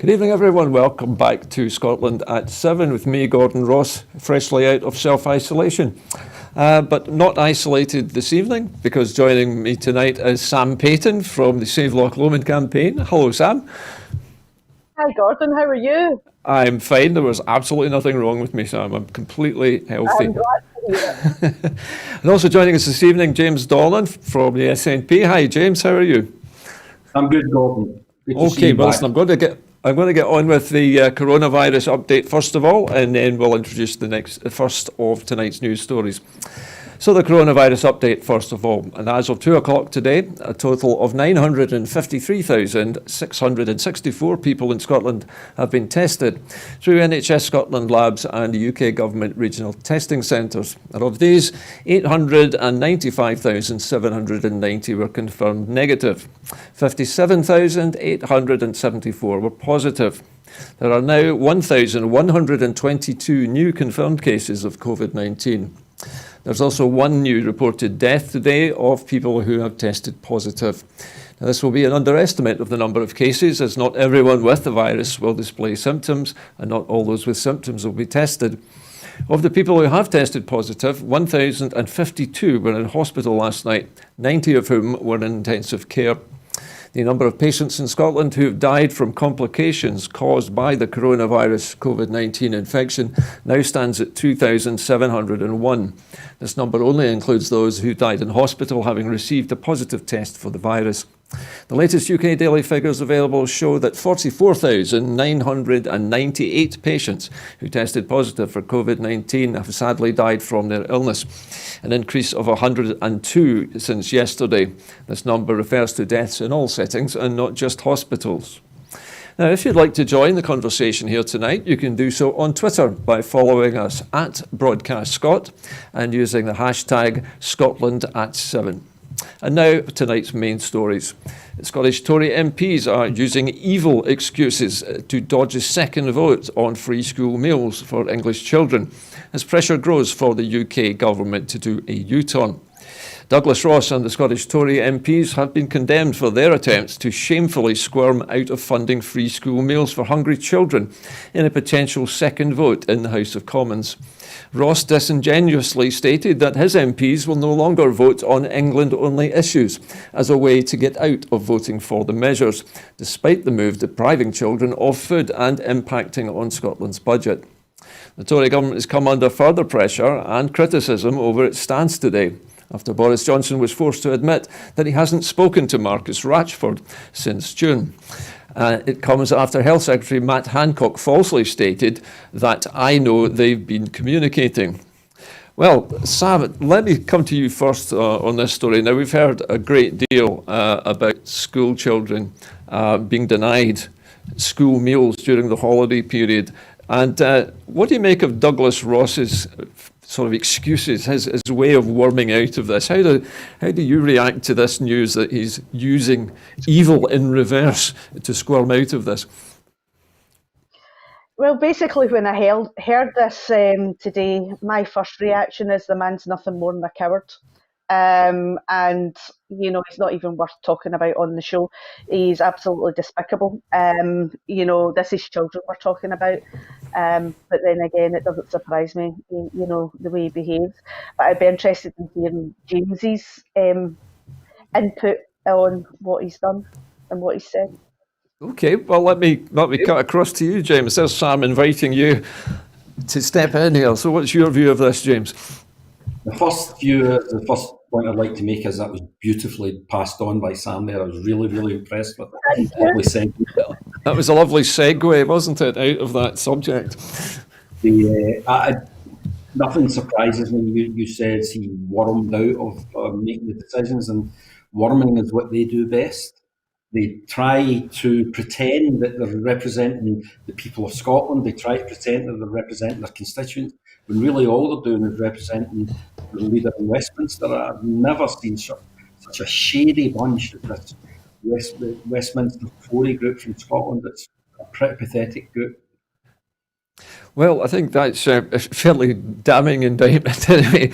Good evening, everyone. Welcome back to Scotland at 7 with me, Gordon Ross, freshly out of self-isolation. But not isolated this evening, because joining me tonight is Sam Payton from the Save Loch Lomond campaign. Hello, Sam. Hi, Gordon. How are you? I'm fine. There was absolutely nothing wrong with me, Sam. I'm completely healthy. I'm glad to hear it. And also joining us this evening, James Dolan from the SNP. Hi, James. How are you? I'm good, Gordon. Good to see Okay, you well, back. listen, I'm going to get on with the coronavirus update first of all, and then we'll introduce the first of tonight's news stories. So the coronavirus update first of all, and as of 2 o'clock today, a total of 953,664 people in Scotland have been tested through NHS Scotland labs and the UK Government regional testing centres. And of these, 895,790 were confirmed negative. 57,874 were positive. There are now 1,122 new confirmed cases of COVID-19. There's also one new reported death today of people who have tested positive. Now, this will be an underestimate of the number of cases, as not everyone with the virus will display symptoms, and not all those with symptoms will be tested. Of the people who have tested positive, 1,052 were in hospital last night, 90 of whom were in intensive care. The number of patients in Scotland who have died from complications caused by the coronavirus COVID-19 infection now stands at 2,701. This number only includes those who died in hospital having received a positive test for the virus. The latest UK daily figures available show that 44,998 patients who tested positive for COVID-19 have sadly died from their illness, an increase of 102 since yesterday. This number refers to deaths in all settings and not just hospitals. Now, if you'd like to join the conversation here tonight, you can do so on Twitter by following us at BroadcastScot and using the hashtag Scotland@7. And now, tonight's main stories. Scottish Tory MPs are using evil excuses to dodge a second vote on free school meals for English children as pressure grows for the UK government to do a U-turn. Douglas Ross and the Scottish Tory MPs have been condemned for their attempts to shamefully squirm out of funding free school meals for hungry children in a potential second vote in the House of Commons. Ross disingenuously stated that his MPs will no longer vote on England-only issues as a way to get out of voting for the measures, despite the move depriving children of food and impacting on Scotland's budget. The Tory government has come under further pressure and criticism over its stance today, after Boris Johnson was forced to admit that he hasn't spoken to Marcus Rashford since June. It comes after Health Secretary Matt Hancock falsely stated that I know they've been communicating. Well, Sam, let me come to you first on this story. Now, we've heard a great deal about school children being denied school meals during the holiday period. And what do you make of Douglas Ross's sort of excuses, his way of worming out of this? How do you react to this news that he's using evil in reverse to squirm out of this? Well, basically, when I heard this today, my first reaction is the man's nothing more than a coward. And, you know, he's not even worth talking about on the show. He's absolutely despicable. You know, this is children we're talking about. But then again, it doesn't surprise me, you know, the way he behaves. But I'd be interested in hearing James's input on what he's done and what he's said. Okay, well, let me cut across to you, James. There's Sam inviting you to step in here. So what's your view of this, James? The first point I'd like to make is that was beautifully passed on by Sam there. I was really, really impressed with it. Lovely segue. That was a lovely segue, wasn't it, out of that subject? Nothing surprises me. You said he wormed out of making the decisions, and worming is what they do best. They try to pretend that they're representing the people of Scotland. They try to pretend that they're representing their constituents, when really all they're doing is representing the leader in Westminster. I've never seen such a shady bunch as this Westminster Tory group from Scotland. It's a pretty pathetic group. Well, I think that's a fairly damning indictment anyway.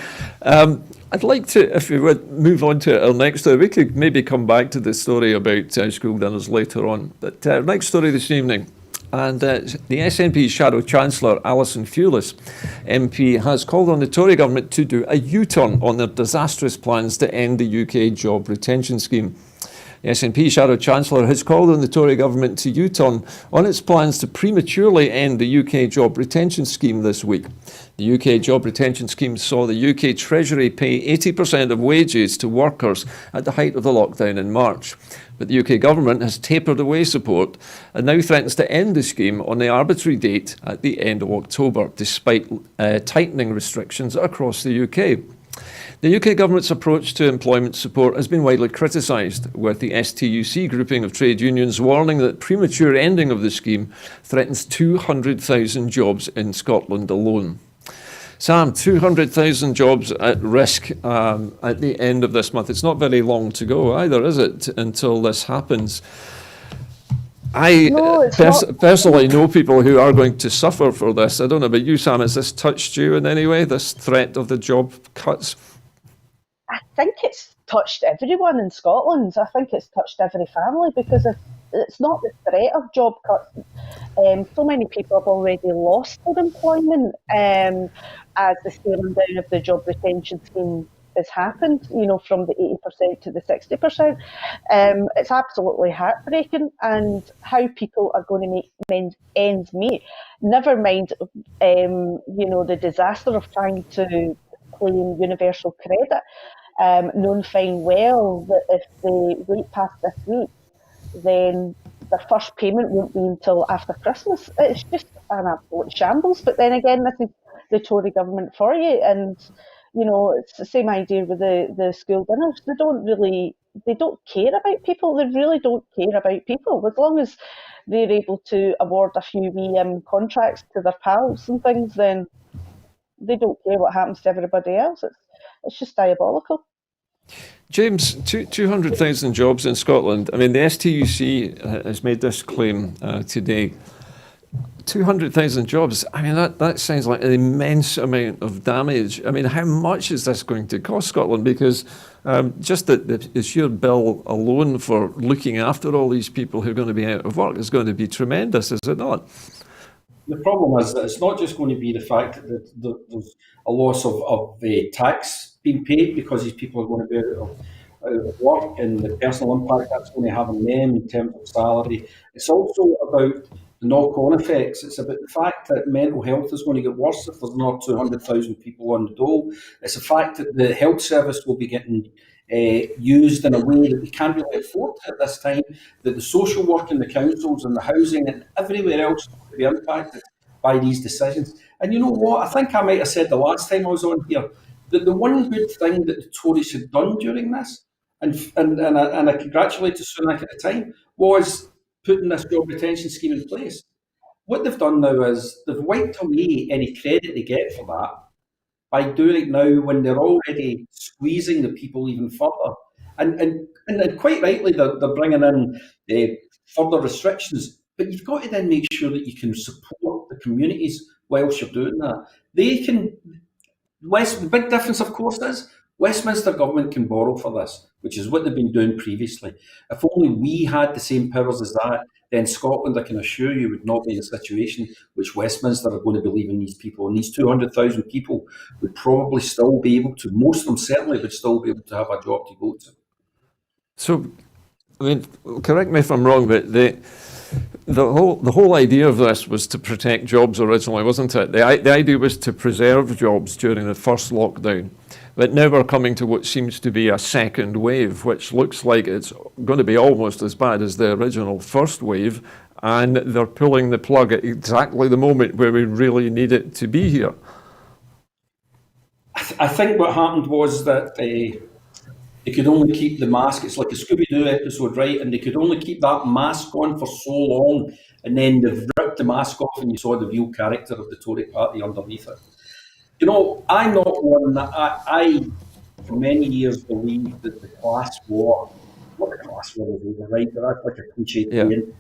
I'd like to, if we would, move on to our next story. We could maybe come back to the story about school dinners later on. But our next story this evening And the SNP Shadow Chancellor, Alison Fewlis, MP, has called on the Tory government to do a U-turn on their disastrous plans to end the UK job retention scheme. The SNP Shadow Chancellor has called on the Tory government to U-turn on its plans to prematurely end the UK job retention scheme this week. The UK job retention scheme saw the UK Treasury pay 80% of wages to workers at the height of the lockdown in March. But the UK government has tapered away support and now threatens to end the scheme on the arbitrary date at the end of October, despite tightening restrictions across the UK. The UK government's approach to employment support has been widely criticised, with the STUC grouping of trade unions warning that premature ending of the scheme threatens 200,000 jobs in Scotland alone. Sam, 200,000 jobs at risk at the end of this month. It's not very long to go either, is it, until this happens? I personally know people who are going to suffer for this. I don't know about you, Sam. Has this touched you in any way, this threat of the job cuts? I think it's touched everyone in Scotland. I think it's touched every family, because if it's not the threat of job cuts. So many people have already lost their employment as the scaling down of the job retention scheme has happened, from the 80% to the 60%. It's absolutely heartbreaking, and how people are going to make ends meet. Never mind, the disaster of trying to claim universal credit, knowing fine well that if they wait past this week, then their first payment won't be until after Christmas. It's just an absolute shambles. But then again, this is the Tory government for you, and it's the same idea with the school dinners. They don't care about people. They really don't care about people. As long as they're able to award a few wee contracts to their pals and things, then they don't care what happens to everybody else. It's just diabolical. James, 200,000 jobs in Scotland. I mean, the STUC has made this claim today. 200,000 jobs. I mean, that sounds like an immense amount of damage. I mean, how much is this going to cost Scotland? Because just the sheer bill alone for looking after all these people who are going to be out of work is going to be tremendous, is it not? The problem is that it's not just going to be the fact that there's a loss of tax being paid because these people are going to be out of work, and the personal impact that's going to have on them in terms of salary. It's also about the knock-on effects. It's about the fact that mental health is going to get worse if there's not 200,000 people on the dole. It's the fact that the health service will be getting used in a way that we can't really afford at this time, that the social work and the councils and the housing and everywhere else will be impacted by these decisions. And you know what? I think I might have said the last time I was on here that the one good thing that the Tories had done during this, and I congratulated Sunak at the time, was putting this job retention scheme in place. What they've done now is they've wiped away any credit they get for that by doing it now when they're already squeezing the people even further. And quite rightly, they're bringing in further restrictions, but you've got to then make sure that you can support the communities whilst you're doing that. The big difference, of course, is Westminster government can borrow for this, which is what they've been doing previously. If only we had the same powers as that, then Scotland, I can assure you, would not be in a situation which Westminster are going to be leaving these people. And these 200,000 people would probably still be able to, most of them certainly would still be able to have a job to go to. So, I mean, correct me if I'm wrong, but the whole idea of this was to protect jobs originally, wasn't it? The idea was to preserve jobs during the first lockdown. But now we're coming to what seems to be a second wave, which looks like it's going to be almost as bad as the original first wave, and they're pulling the plug at exactly the moment where we really need it to be here. I think what happened was that they could only keep the mask. It's like a Scooby-Doo episode, right? And they could only keep that mask on for so long, and then they've ripped the mask off and you saw the real character of the Tory party underneath it. You know, I'm not one that I for many years believed that the class war, not the class war is over, right? But that's like a cliche thing.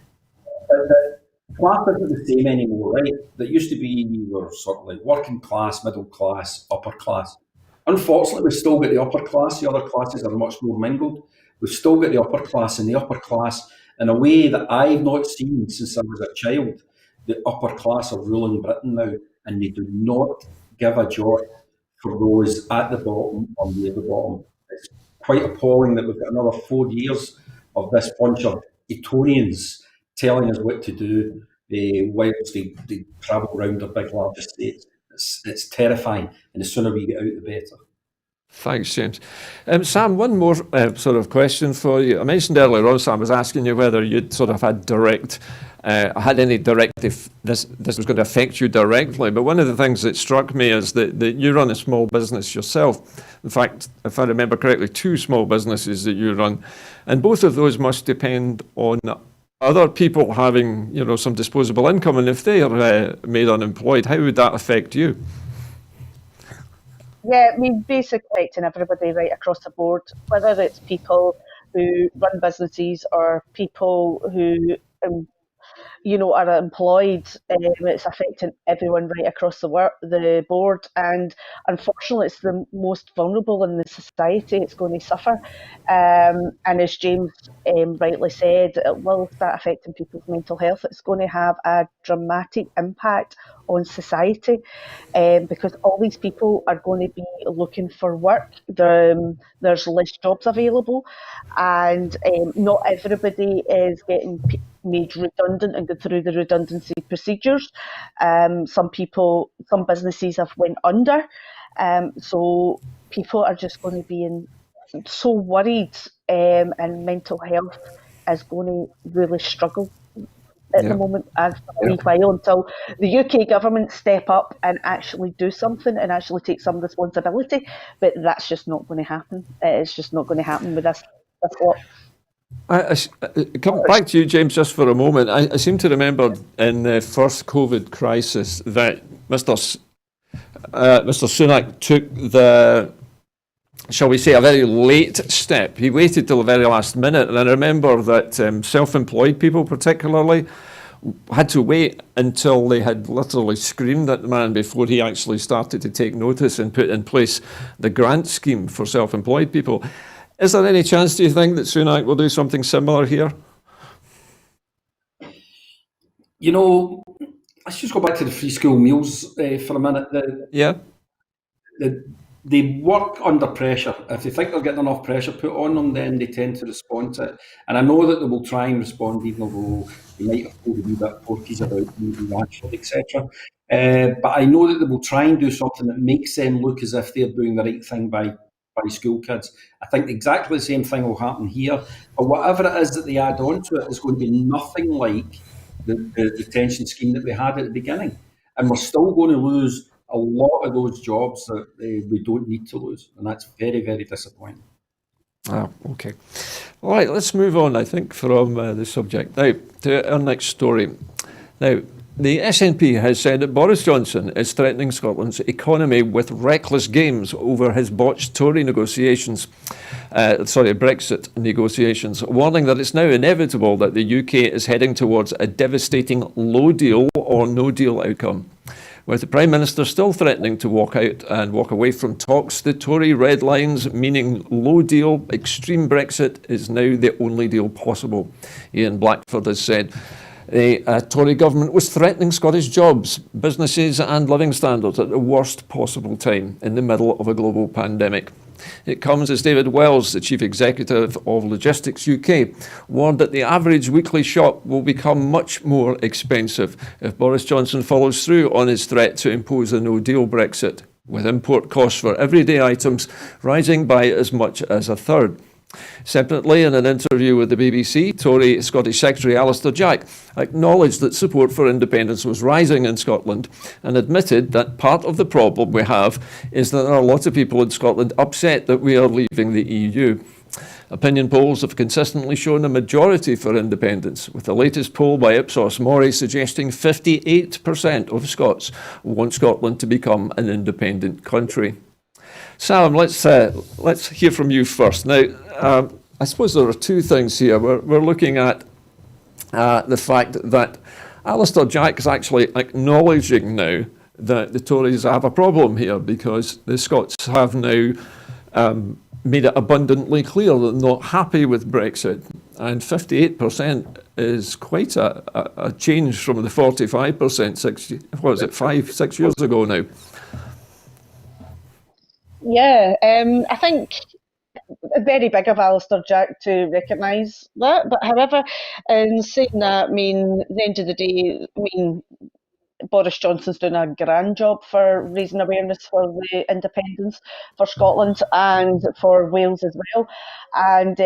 But class isn't the same anymore, right? That used to be, we were sort of like working class, middle class, upper class. Unfortunately, we've still got the upper class. The other classes are much more mingled. We've still got the upper class, and the upper class in a way that I've not seen since I was a child. the upper class are ruling Britain now, and they do not give a jot for those at the bottom or near the bottom. It's quite appalling that we've got another 4 years of this bunch of Etonians telling us what to do whilst they travel around their big large estates. It's terrifying, and the sooner we get out, the better. Thanks, James. Sam, one more sort of question for you. I mentioned earlier on, Sam, was asking you whether you'd sort of had any directive, this was going to affect you directly. But one of the things that struck me is that you run a small business yourself. In fact, if I remember correctly, 2 small businesses that you run. And both of those must depend on other people having, some disposable income. And if they are made unemployed, how would that affect you? Yeah, I mean, basically affecting everybody right across the board, whether it's people who run businesses or people who, are employed. It's affecting everyone right across the board, and unfortunately, it's the most vulnerable in the society. It's going to suffer, and as James rightly said, it will start affecting people's mental health. It's going to have a dramatic impact on society, because all these people are going to be looking for work. There's less jobs available, and not everybody is getting made redundant and go through the redundancy procedures. Some businesses have went under, so people are just going to be so worried, and mental health is going to really struggle at the moment, and for a wee while, until the UK government step up and actually do something and actually take some responsibility. But that's just not going to happen. It's just not going to happen with this lot. I come back to you, James, just for a moment. I seem to remember in the first COVID crisis that Mr. Sunak took shall we say, a very late step. He waited till the very last minute, and I remember that self-employed people particularly had to wait until they had literally screamed at the man before he actually started to take notice and put in place the grant scheme for self-employed people. Is there any chance, do you think, that Sunak will do something similar here? Let's just go back to the free school meals for a minute. They work under pressure. If they think they're getting enough pressure put on them, then they tend to respond to it. And I know that they will try and respond, even though they might have told a wee bit porkies about maybe Rashford, etc. But I know that they will try and do something that makes them look as if they're doing the right thing by school kids. I think exactly the same thing will happen here. But whatever it is that they add on to it is going to be nothing like the retention scheme that we had at the beginning. And we're still going to lose a lot of those jobs that we don't need to lose. And that's very, very disappointing. Okay. All right, let's move on, I think, from the subject. Now, to our next story. Now, the SNP has said that Boris Johnson is threatening Scotland's economy with reckless games over his botched Tory Brexit negotiations, warning that it's now inevitable that the UK is heading towards a devastating low deal or no deal outcome. With the Prime Minister still threatening to walk out and walk away from talks, the Tory red lines, meaning low deal, extreme Brexit, is now the only deal possible. Ian Blackford has said the Tory government was threatening Scottish jobs, businesses and living standards at the worst possible time in the middle of a global pandemic. It comes as David Wells, the Chief Executive of Logistics UK, warned that the average weekly shop will become much more expensive if Boris Johnson follows through on his threat to impose a no-deal Brexit, with import costs for everyday items rising by as much as a third. Separately, in an interview with the BBC, Tory Scottish Secretary Alistair Jack acknowledged that support for independence was rising in Scotland and admitted that part of the problem we have is that there are a lot of people in Scotland upset that we are leaving the EU. Opinion polls have consistently shown a majority for independence, with the latest poll by Ipsos Mori suggesting 58% of Scots want Scotland to become an independent country. Sam, let's hear from you first. Now, I suppose there are two things here. We're looking at the fact that Alistair Jack is actually acknowledging now that the Tories have a problem here because the Scots have now made it abundantly clear that they're not happy with Brexit. And 58% is quite a change from the 45% 6 years ago now. Yeah, I think very big of Alistair Jack to recognise that. But however, in saying that, I mean, at the end of the day, I mean, Boris Johnson's doing a grand job for raising awareness for the independence for Scotland and for Wales as well. And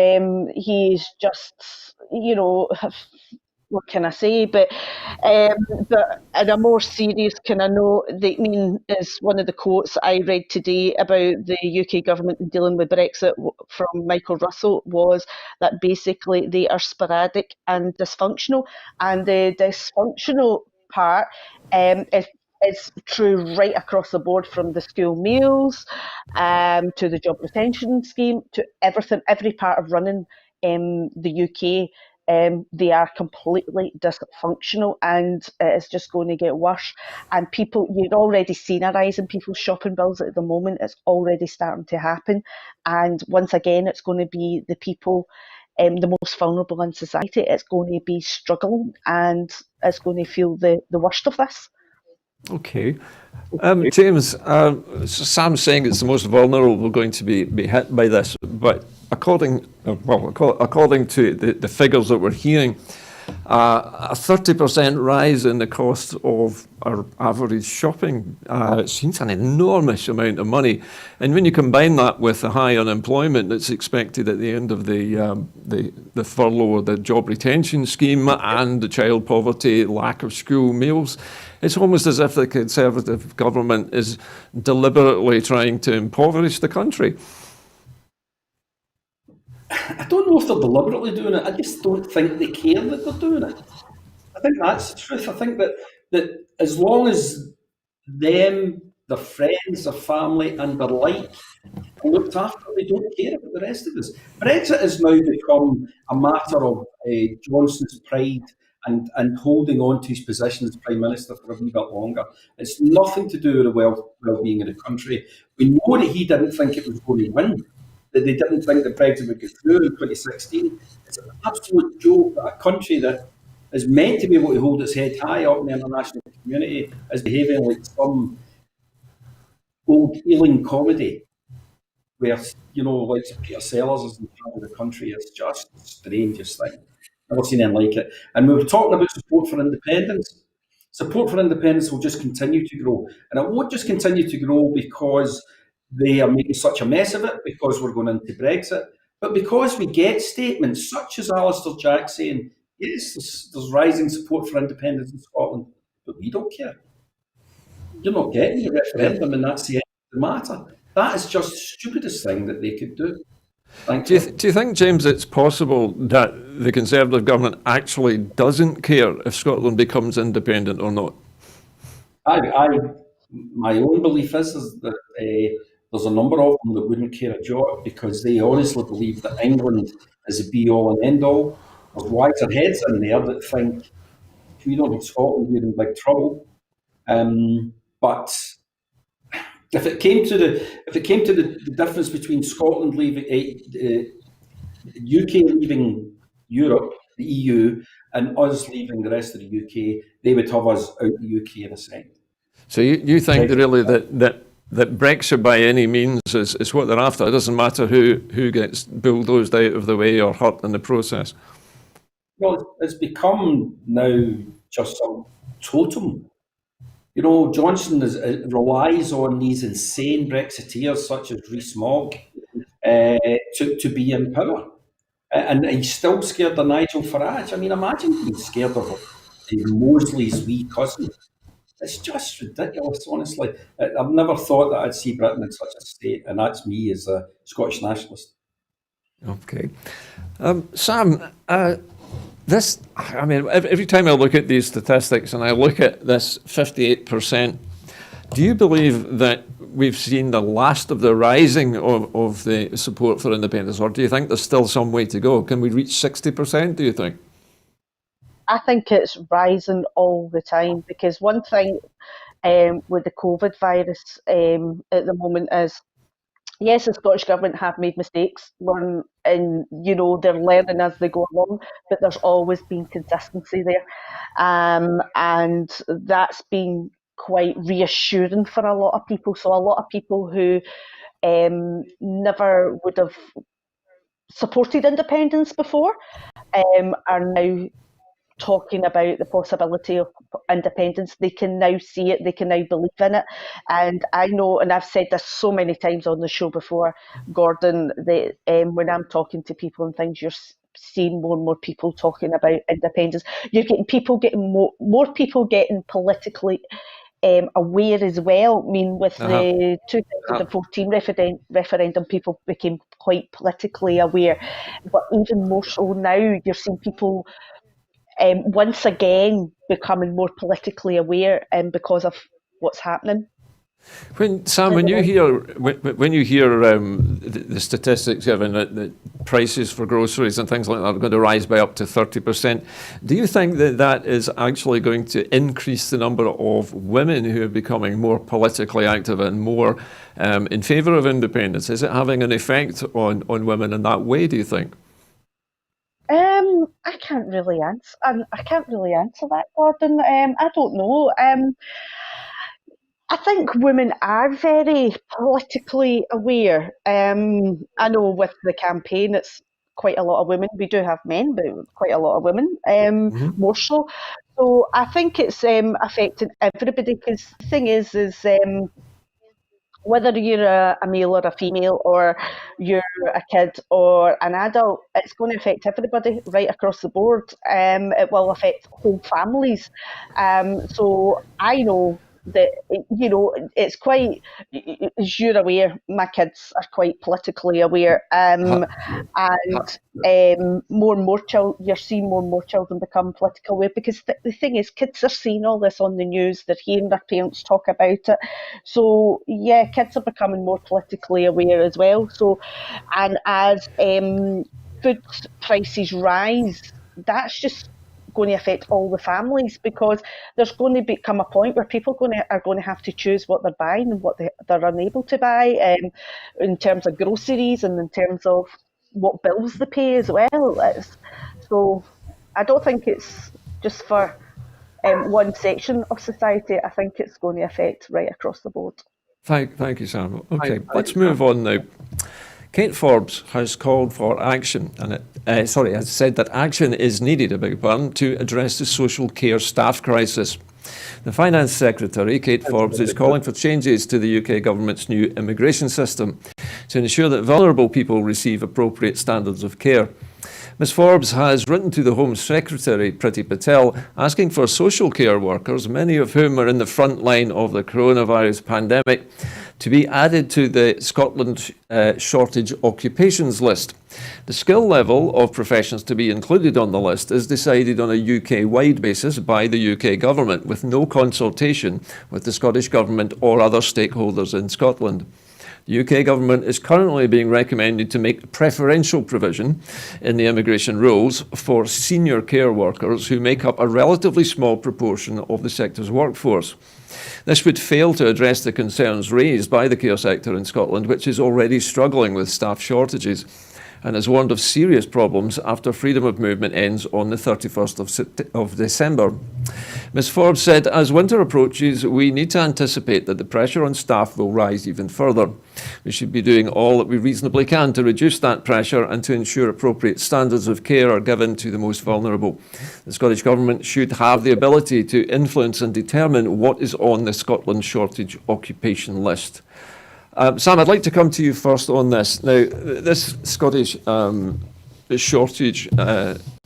he's just, what can I say? But in a more serious kind of note, I mean, is one of the quotes I read today about the UK government dealing with Brexit from Michael Russell was that basically they are sporadic and dysfunctional, and the dysfunctional part is true right across the board, from the school meals to the job retention scheme to everything, every part of running the UK. They are completely dysfunctional, and it's just going to get worse. And people, you're already seeing a rise in people's shopping bills at the moment. It's already starting to happen. And once again, it's going to be the people, the most vulnerable in society. It's going to be struggling, and it's going to feel the worst of this. Okay. James, Sam's saying it's the most vulnerable going to be hit by this, but according to the figures that we're hearing, a 30% rise in the cost of our average shopping seems an enormous amount of money. And when you combine that with the high unemployment that's expected at the end of the furlough or the job retention scheme and the child poverty, lack of school meals, it's almost as if the Conservative government is deliberately trying to impoverish the country. I don't know if they're deliberately doing it. I just don't think they care that they're doing it. I think that's the truth. I think that as long as them, their friends, their family and their like are looked after, they don't care about the rest of us. Brexit has now become a matter of Johnson's pride and holding on to his position as Prime Minister for a wee bit longer. It's nothing to do with the well-being of the country. We know that he didn't think it was going to win, that they didn't think that Brexit would get through in 2016. It's an absolute joke that a country that is meant to be able to hold its head high up in the international community is behaving like some old healing comedy where, like Peter Sellers is in charge of the country. It's just the strangest thing. Never seen anything like it. And we were talking about support for independence. Support for independence will just continue to grow. And it won't just continue to grow because they are making such a mess of it, because we're going into Brexit, but because we get statements such as Alistair Jack saying, yes, there's rising support for independence in Scotland, but we don't care. You're not getting a referendum, and that's the end of the matter. That is just the stupidest thing that they could do. Do you think, James, it's possible that the Conservative government actually doesn't care if Scotland becomes independent or not? My own belief is that there's a number of them that wouldn't care a jot, because they honestly believe that England is the be-all and end-all. There's wiser heads in there that think, if we don't have Scotland, we're in big trouble. But if it came to the difference between Scotland leaving, UK leaving Europe, the EU, and us leaving the rest of the UK, they would have us out the UK in a second. So you think really that Brexit by any means is what they're after? It doesn't matter who gets bulldozed out of the way or hurt in the process? Well, it's become now just some totem. Johnson relies on these insane Brexiteers such as Rees-Mogg to be in power. And he's still scared of Nigel Farage. I mean, imagine being scared of Mosley's wee cousin. It's just ridiculous, honestly. I've never thought that I'd see Britain in such a state, and that's me as a Scottish nationalist. Okay. Sam, every time I look at these statistics and I look at this 58%, do you believe that we've seen the last of the rising of the support for independence, or do you think there's still some way to go? Can we reach 60%, do you think? I think it's rising all the time, because one thing with the COVID virus at the moment is yes, the Scottish Government have made mistakes, and they're learning as they go along, but there's always been consistency there, and that's been quite reassuring for a lot of people. So a lot of people who never would have supported independence before are now talking about the possibility of independence. They can now see it, they can now believe in it. And I know, and I've said this so many times on the show before, Gordon, that when I'm talking to people and things, you're seeing more and more people talking about independence. You're getting people getting more people getting politically aware as well. I mean, with the 2014 referendum, people became quite politically aware. But even more so now, you're seeing people once again becoming more politically aware because of what's happening. Sam, when you hear the statistics given that prices for groceries and things like that are going to rise by up to 30%, do you think that that is actually going to increase the number of women who are becoming more politically active and more in favour of independence? Is it having an effect on women in that way, do you think? I can't really answer. I can't really answer that, Gordon. I don't know. I think women are very politically aware. I know with the campaign, it's quite a lot of women. We do have men, but quite a lot of women, more so. So I think it's affecting everybody, because the thing is whether you're a male or a female, or you're a kid or an adult, it's going to affect everybody right across the board. It will affect whole families. So I know that, it's quite, as you're aware, my kids are quite politically aware, and more and more you're seeing more and more children become politically aware, because the thing is, kids are seeing all this on the news, they're hearing their parents talk about it. So yeah, kids are becoming more politically aware as well. So, and as food prices rise, that's just going to affect all the families, because there's going to become a point where people are going to have to choose what they're buying and what they're unable to buy, in terms of groceries and in terms of what bills they pay as well. So I don't think it's just for one section of society. I think it's going to affect right across the board. Thank you, Sam. Okay, let's move on now. Kate Forbes has called for action, and has said that action is needed, to address the social care staff crisis. The Finance Secretary, Kate Forbes, is calling for changes to the UK government's new immigration system to ensure that vulnerable people receive appropriate standards of care. Ms Forbes has written to the Home Secretary, Priti Patel, asking for social care workers, many of whom are in the front line of the coronavirus pandemic, to be added to the Scotland shortage occupations list. The skill level of professions to be included on the list is decided on a UK-wide basis by the UK government, with no consultation with the Scottish Government or other stakeholders in Scotland. The UK government is currently being recommended to make preferential provision in the immigration rules for senior care workers who make up a relatively small proportion of the sector's workforce. This would fail to address the concerns raised by the care sector in Scotland, which is already struggling with staff shortages and has warned of serious problems after freedom of movement ends on the 31st of December. Ms Forbes said, as winter approaches, we need to anticipate that the pressure on staff will rise even further. We should be doing all that we reasonably can to reduce that pressure and to ensure appropriate standards of care are given to the most vulnerable. The Scottish Government should have the ability to influence and determine what is on the Scotland shortage occupation list. Sam, I'd like to come to you first on this. Now, this Scottish shortage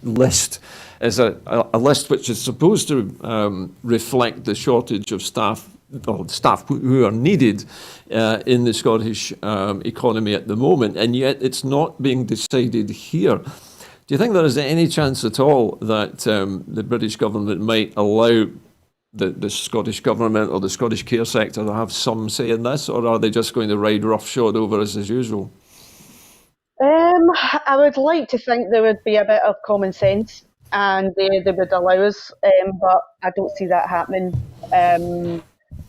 list is a list which is supposed to reflect the shortage of staff, or staff who are needed in the Scottish economy at the moment, and yet it's not being decided here. Do you think there is any chance at all that the British government might allow the Scottish government or the Scottish care sector to have some say in this, or are they just going to ride roughshod over us as usual? I would like to think there would be a bit of common sense and they would allow us, but I don't see that happening. At the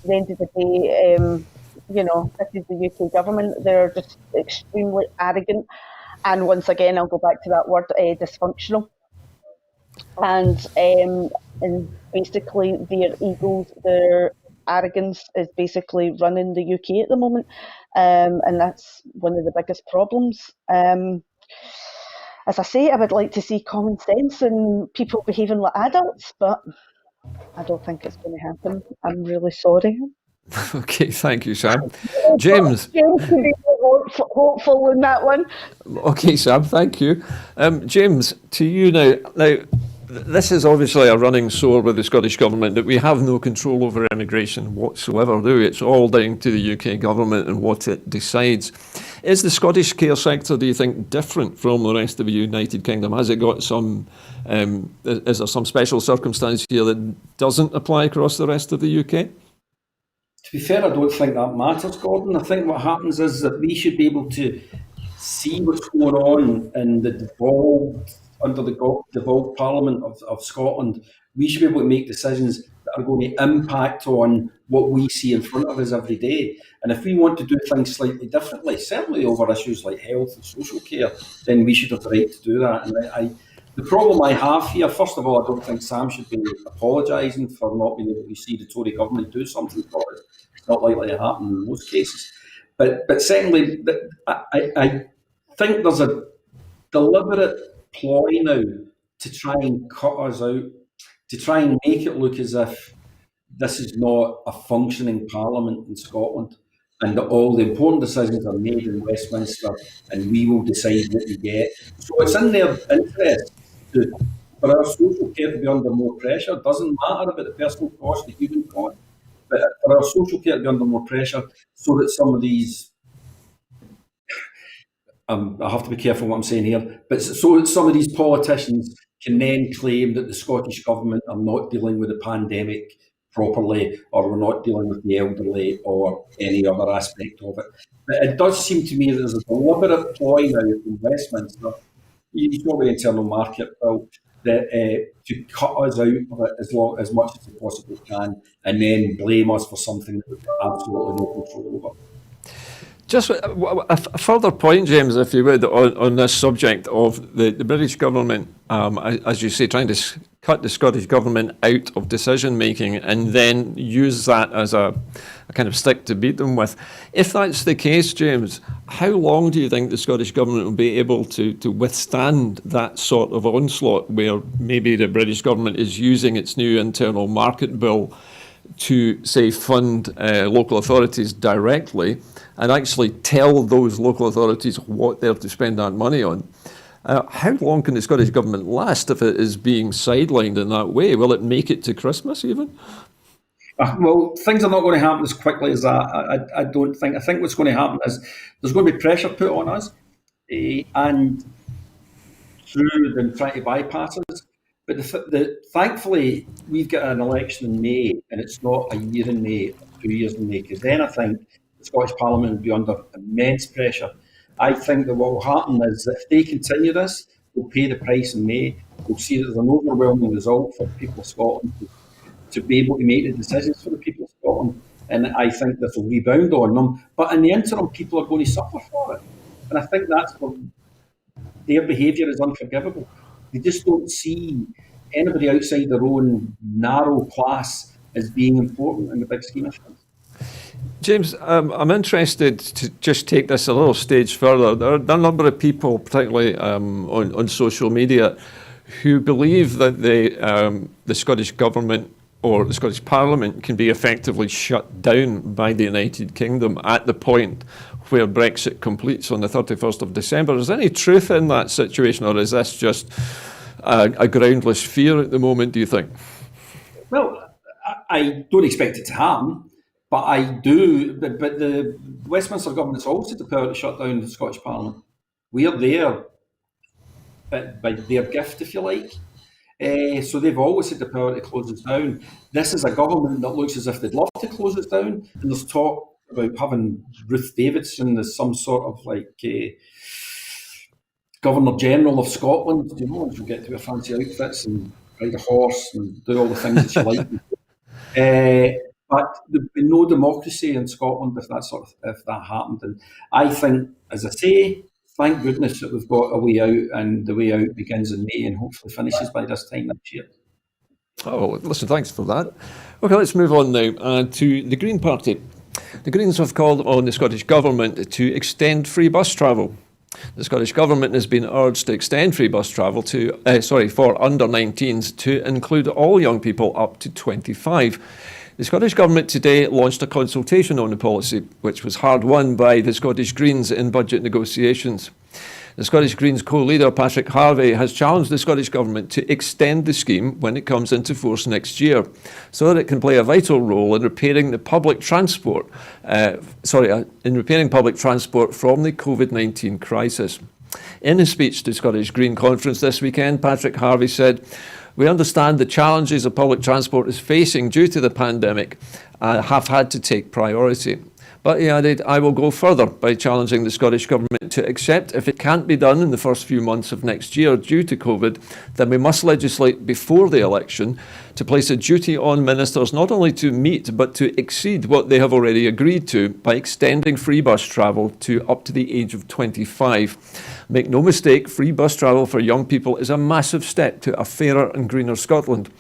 end of the day, this is the UK government. They're just extremely arrogant. And once again, I'll go back to that word, dysfunctional. And basically their egos, their arrogance is basically running the UK at the moment. And that's one of the biggest problems. As I say, I would like to see common sense and people behaving like adults, but I don't think it's going to happen. I'm really sorry. Okay, thank you, Sam. James. James can be hopeful in that one. Okay, Sam, thank you. James, to you now. Now, this is obviously a running sore with the Scottish Government that we have no control over immigration whatsoever, do we? It's all down to the UK Government and what it decides. Is the Scottish care sector, do you think, different from the rest of the United Kingdom? Has it got some, is there some special circumstance here that doesn't apply across the rest of the UK? To be fair, I don't think that matters, Gordon. I think what happens is that we should be able to see what's going on in the under the devolved Parliament of Scotland. We should be able to make decisions that are going to impact on what we see in front of us every day. And if we want to do things slightly differently, certainly over issues like health and social care, then we should have the right to do that. And the problem I have here, first of all, I don't think Sam should be apologising for not being able to see the Tory government do something for it. It's not likely to happen in most cases. But secondly, I think there's a deliberate ploy now to try and cut us out, to try and make it look as if this is not a functioning Parliament in Scotland and that all the important decisions are made in Westminster and we will decide what we get. So it's in their interest for our social care to be under more pressure. It doesn't matter about the personal cost, the human cost, but for our social care to be under more pressure so that some of these I have to be careful what I'm saying here, but so some of these politicians can then claim that the Scottish Government are not dealing with the pandemic properly, or we're not dealing with the elderly, or any other aspect of it. But it does seem to me there's a deliberate ploy now in Westminster, you saw the internal market bill, that to cut us out of it as much as they possibly can, and then blame us for something that we've absolutely no control over. Just a further point, James, if you would, on this subject of the British government, as you say, trying to cut the Scottish government out of decision making and then use that as a kind of stick to beat them with. If that's the case, James, how long do you think the Scottish government will be able to withstand that sort of onslaught where maybe the British government is using its new internal market bill to, say, fund local authorities directly and actually tell those local authorities what they're to spend that money on? How long can the Scottish Government last if it is being sidelined in that way? Will it make it to Christmas even? Well, things are not going to happen as quickly as that. I don't think. I think what's going to happen is there's going to be pressure put on us, and through them trying to bypass us. But thankfully, we've got an election in May, and it's not a year in May, 2 years in May, because then I think the Scottish Parliament will be under immense pressure. I think that what will happen is that if they continue this, they'll pay the price in May. We'll see that there's an overwhelming result for the people of Scotland to be able to make the decisions for the people of Scotland. And I think this will rebound on them. But in the interim, people are going to suffer for it. And I think that's what their behaviour is unforgivable. They just don't see anybody outside their own narrow class as being important in the big scheme of things. James, I'm interested to just take this a little stage further. There are a number of people, particularly on social media, who believe that the Scottish Government or the Scottish Parliament can be effectively shut down by the United Kingdom at the point where Brexit completes on the 31st of December. Is there any truth in that situation, or is this just a groundless fear at the moment, do you think? Well, I don't expect it to happen. But I do, but the Westminster Government's also the power to shut down the Scottish Parliament. We are there by their gift, if you like. So they've always had the power to close us down. This is a government that looks as if they'd love to close us down. And there's talk about having Ruth Davidson as some sort of like Governor General of Scotland. You know, she'll get to wear fancy outfits and ride a horse and do all the things that she likes. but there'd be no democracy in Scotland if that happened. And I think, as I say, thank goodness that we've got a way out, and the way out begins in May and hopefully finishes by this time next year. Oh, listen, thanks for that. Okay, let's move on now to the Green Party. The Greens have called on the Scottish Government to extend free bus travel. The Scottish Government has been urged to extend free bus travel for under 19s to include all young people up to 25. The Scottish Government today launched a consultation on the policy, which was hard won by the Scottish Greens in budget negotiations. The Scottish Greens co-leader Patrick Harvie has challenged the Scottish Government to extend the scheme when it comes into force next year, so that it can play a vital role in repairing public transport from the COVID-19 crisis. In his speech to the Scottish Green Conference this weekend, Patrick Harvie said, "We understand the challenges the public transport is facing due to the pandemic have had to take priority." But he added, "I will go further by challenging the Scottish Government to accept if it can't be done in the first few months of next year due to COVID, then we must legislate before the election to place a duty on ministers not only to meet but to exceed what they have already agreed to by extending free bus travel to up to the age of 25. Make no mistake, free bus travel for young people is a massive step to a fairer and greener Scotland.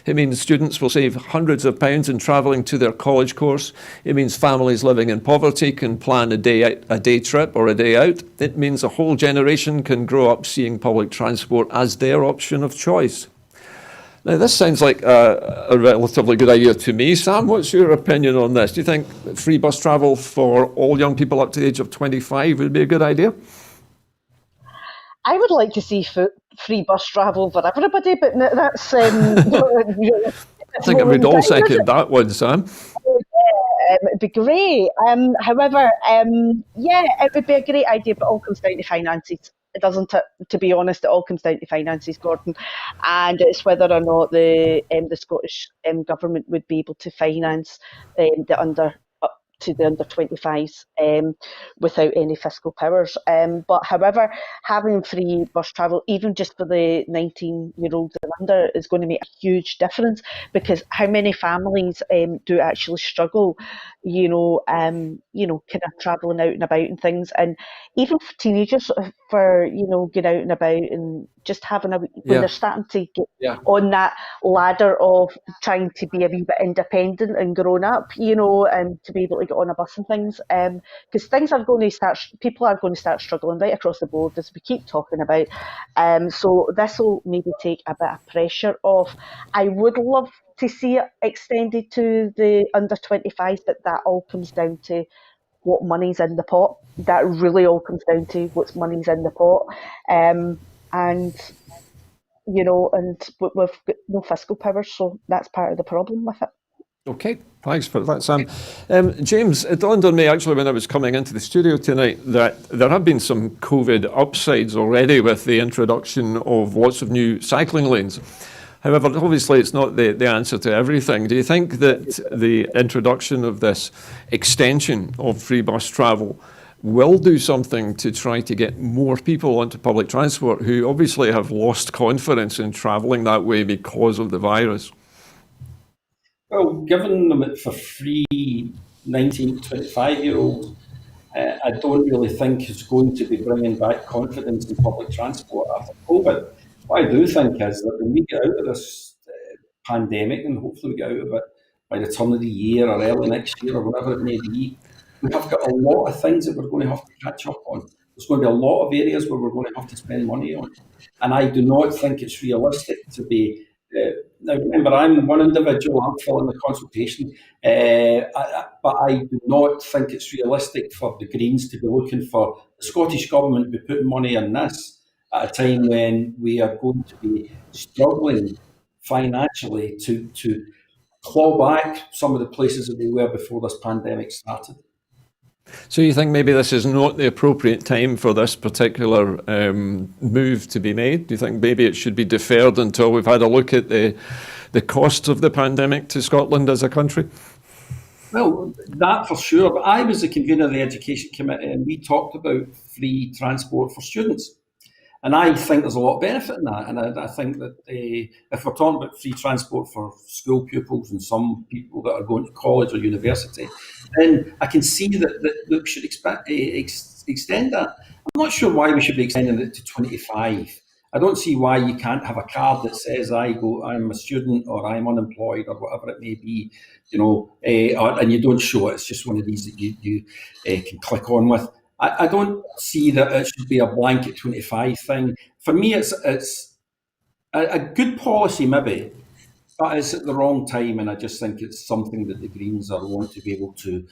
It means students will save hundreds of pounds in travelling to their college course. It means families living in poverty can plan a day trip or a day out. It means a whole generation can grow up seeing public transport as their option of choice." Now, this sounds like a relatively good idea to me. Sam, what's your opinion on this? Do you think free bus travel for all young people up to the age of 25 would be a good idea? I would like to see free bus travel for everybody, but that's. I think we'd all second that one, Sam. It'd be great. However, it would be a great idea, but it all comes down to finances. It doesn't it? To be honest, it all comes down to finances, Gordon, and it's whether or not the Scottish Government would be able to finance the under 25s without any fiscal powers. But however, having free bus travel, even just for the 19-year-olds and under, is going to make a huge difference, because how many families do actually struggle, kind of travelling out and about and things, and even for teenagers, for getting out and about and just having when they're starting to get on that ladder of trying to be a wee bit independent and grown up, and to be able to get on a bus and things, because people are going to start struggling right across the board, as we keep talking about. So this will maybe take a bit of pressure off. I would love to see it extended to the under 25s, but that all comes down to what money's in the pot. That really all comes down to what's money's in the pot. And we've got no fiscal powers, so that's part of the problem with it. Okay, thanks for that, Sam. James, it dawned on me actually when I was coming into the studio tonight that there have been some COVID upsides already with the introduction of lots of new cycling lanes. However, obviously it's not the answer to everything. Do you think that the introduction of this extension of free bus travel will do something to try to get more people onto public transport who obviously have lost confidence in travelling that way because of the virus? Well, giving them it for free 19 to 25-year-olds, I don't really think is going to be bringing back confidence in public transport after COVID. What I do think is that when we get out of this pandemic, and hopefully we get out of it by the turn of the year or early next year or whatever it may be, we have got a lot of things that we're going to have to catch up on. There's going to be a lot of areas where we're going to have to spend money on. And I do not think it's realistic to be... now, remember, I'm one individual, I'm filling the consultation, but I do not think it's realistic for the Greens to be looking for the Scottish Government to be putting money in this at a time when we are going to be struggling financially to claw back some of the places that we were before this pandemic started. So you think maybe this is not the appropriate time for this particular move to be made? Do you think maybe it should be deferred until we've had a look at the costs of the pandemic to Scotland as a country? Well, that for sure. But I was the convener of the Education Committee, and we talked about free transport for students. And I think there's a lot of benefit in that. And I think that if we're talking about free transport for school pupils and some people that are going to college or university, then I can see that we should extend that. I'm not sure why we should be extending it to 25. I don't see why you can't have a card that says I'm a student or I'm unemployed or whatever it may be, and you don't show it. It's just one of these that you can click on with. I don't see that it should be a blanket 25 thing. For me, it's a good policy maybe, but it's at the wrong time, and I just think it's something that the Greens want to be able to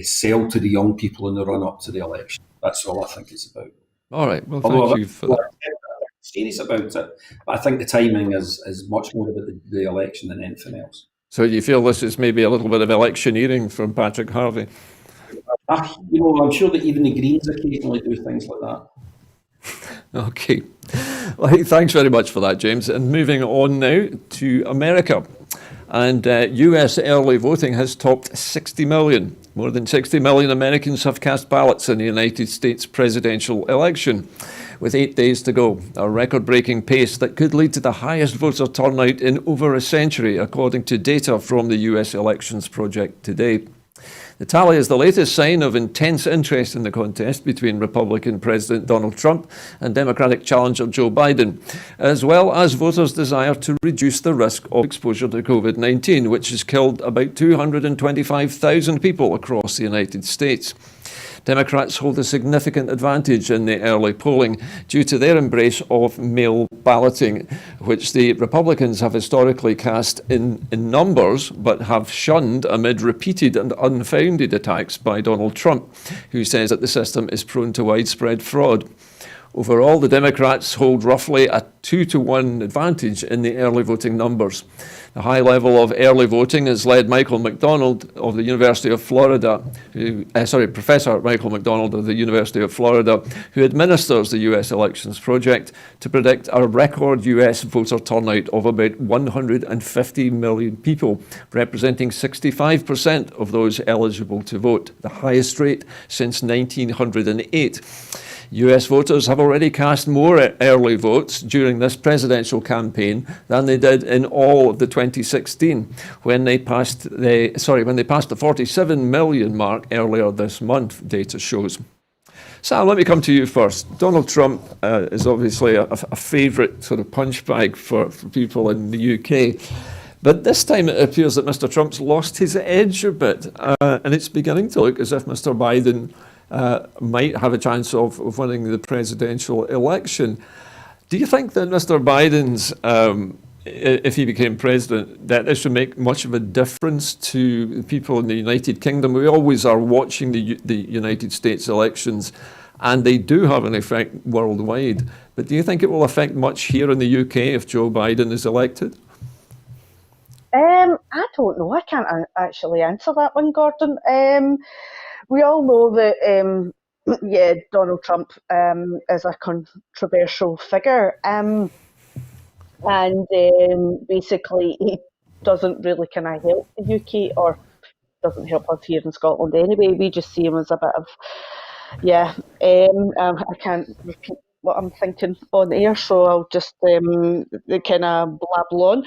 sell to the young people in the run-up to the election. That's all I think it's about. All right, well, thank you for that. Serious about it, but I think the timing is much more about the election than anything else. So you feel this is maybe a little bit of electioneering from Patrick Harvie? I'm sure that even the Greens occasionally do things like that. Okay. Well, thanks very much for that, James. And moving on now to America. And US early voting has topped 60 million. More than 60 million Americans have cast ballots in the United States presidential election, with 8 days to go. A record-breaking pace that could lead to the highest voter turnout in over a century, according to data from the US Elections Project today. The tally is the latest sign of intense interest in the contest between Republican President Donald Trump and Democratic challenger Joe Biden, as well as voters' desire to reduce the risk of exposure to COVID-19, which has killed about 225,000 people across the United States. Democrats hold a significant advantage in the early polling due to their embrace of mail balloting, which the Republicans have historically cast in numbers but have shunned amid repeated and unfounded attacks by Donald Trump, who says that the system is prone to widespread fraud. Overall, the Democrats hold roughly a 2-to-1 advantage in the early voting numbers. The high level of early voting has led Michael McDonald of the University of Florida, Professor Michael McDonald of the University of Florida, who administers the US Elections Project, to predict a record US voter turnout of about 150 million people, representing 65% of those eligible to vote, the highest rate since 1908. US voters have already cast more early votes during this presidential campaign than they did in all of the 2016, when they passed the 47 million mark earlier this month, data shows. Sam, let me come to you first. Donald Trump is obviously a favourite sort of punch bag for people in the UK. But this time it appears that Mr. Trump's lost his edge a bit, and it's beginning to look as if Mr. Biden might have a chance of winning the presidential election. Do you think that Mr. Biden's, if he became president, that this would make much of a difference to people in the United Kingdom? We always are watching the United States elections, and they do have an effect worldwide. But do you think it will affect much here in the UK if Joe Biden is elected? I don't know. I can't actually answer that one, Gordon. We all know that, Donald Trump is a controversial figure, and basically he doesn't really kind of help the UK, or doesn't help us here in Scotland anyway. We just see him as a bit of, I can't repeat what I'm thinking on air, so I'll just kind of blabble on.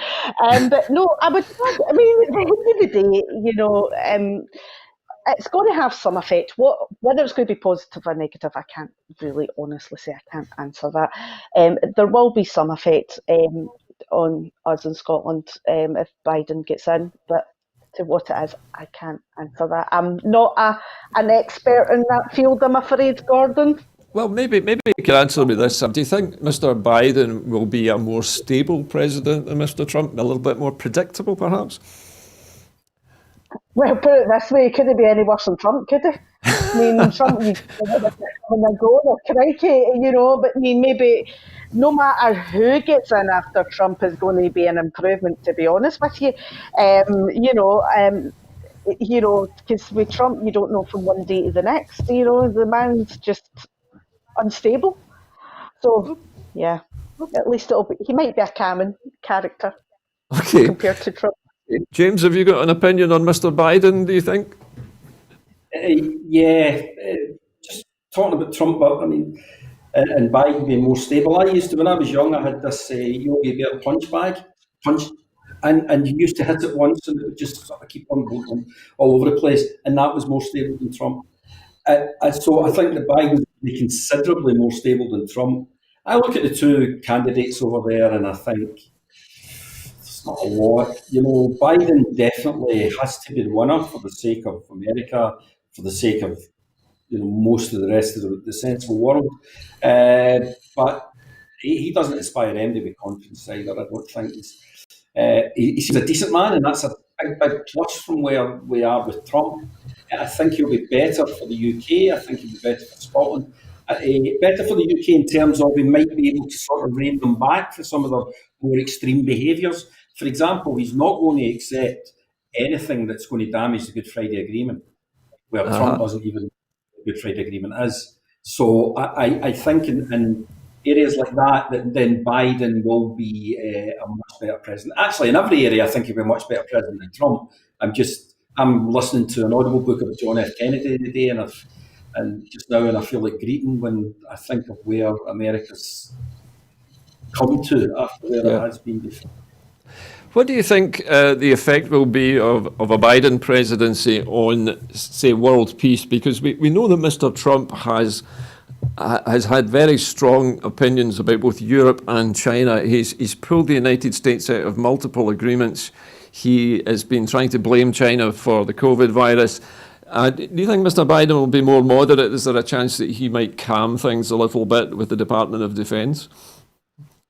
But no, I mean, at the end of the day, it's going to have some effect. Whether it's going to be positive or negative, I can't really honestly say. I can't answer that. There will be some effect on us in Scotland if Biden gets in, but to what it is, I can't answer that. I'm not an expert in that field, I'm afraid, Gordon. Well, maybe you can answer me this. Do you think Mr. Biden will be a more stable president than Mr. Trump, a little bit more predictable, perhaps? Well, put it this way, he couldn't be any worse than Trump, could he? I mean, Trump, you when they go, or crikey, but I mean, maybe no matter who gets in after Trump is going to be an improvement, to be honest with you. Because with Trump, you don't know from one day to the next. The man's just unstable. So, yeah, at least he might be a calming character compared to Trump. James, have you got an opinion on Mr. Biden, do you think? Just talking about Trump, I mean, and Biden being more stable. I used to, when I was young, I had this Yogi Bear punch bag, and you used to hit it once and it would just sort of keep on going all over the place, and that was more stable than Trump. So I think that Biden will be considerably more stable than Trump. I look at the two candidates over there and I think it's not a lot. Biden definitely has to be the winner for the sake of America, for the sake of most of the rest of the sensible world. But he doesn't inspire them to be confident either. I don't think he seems a decent man, and that's a big plus from where we are with Trump. I think he'll be better for the UK. I think he'll be better for Scotland. Better for the UK in terms of he might be able to sort of rein them back for some of their more extreme behaviours. For example, he's not going to accept anything that's going to damage the Good Friday Agreement, where Trump doesn't even know what the Good Friday Agreement is. So I think in areas like that then Biden will be a much better president. Actually, in every area, I think he'll be a much better president than Trump. I'm listening to an audible book of John F. Kennedy today, and I feel like greeting when I think of where America's come to after where it has been before. What do you think the effect will be of a Biden presidency on, say, world peace? Because we know that Mr. Trump has had very strong opinions about both Europe and China. He's pulled the United States out of multiple agreements. He has been trying to blame China for the COVID virus. Do you think Mr. Biden will be more moderate? Is there a chance that he might calm things a little bit with the Department of Defense?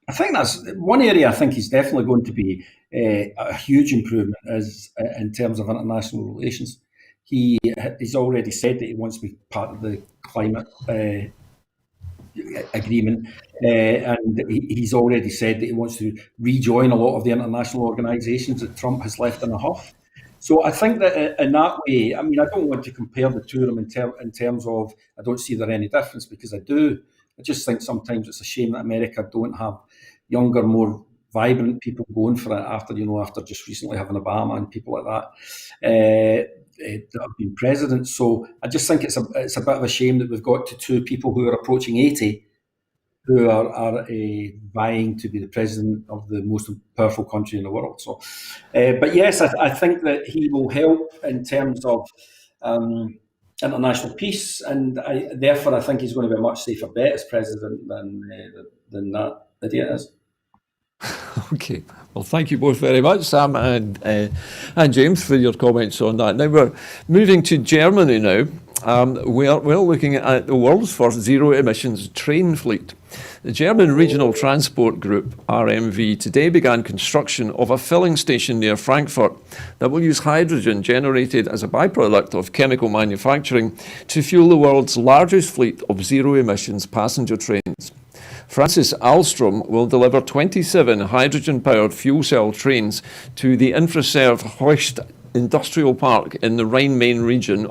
I think that's one area I think he's definitely going to be a huge improvement is in terms of international relations. He's already said that he wants to be part of the climate agreement, and he's already said that he wants to rejoin a lot of the international organisations that Trump has left in a huff. So I think that in that way, I don't want to compare the two of them in terms of, I don't see there any difference, because I do. I just think sometimes it's a shame that America don't have younger, more vibrant people going for it after just recently having Obama and people like that that have been president. So I just think it's a bit of a shame that we've got to two people who are approaching 80 who are vying to be the president of the most powerful country in the world. So, but yes, I think that he will help in terms of international peace, and therefore I think he's going to be a much safer bet as president than that idiot is. Okay, well, thank you both very much, Sam and James, for your comments on that. Now we're moving to Germany now. We're looking at the world's first zero-emissions train fleet. The German Regional Transport Group, RMV, today began construction of a filling station near Frankfurt that will use hydrogen generated as a byproduct of chemical manufacturing to fuel the world's largest fleet of zero-emissions passenger trains. Francis Alstrom will deliver 27 hydrogen-powered fuel cell trains to the Infraserv Hoist Industrial Park in the Rhine-Main region in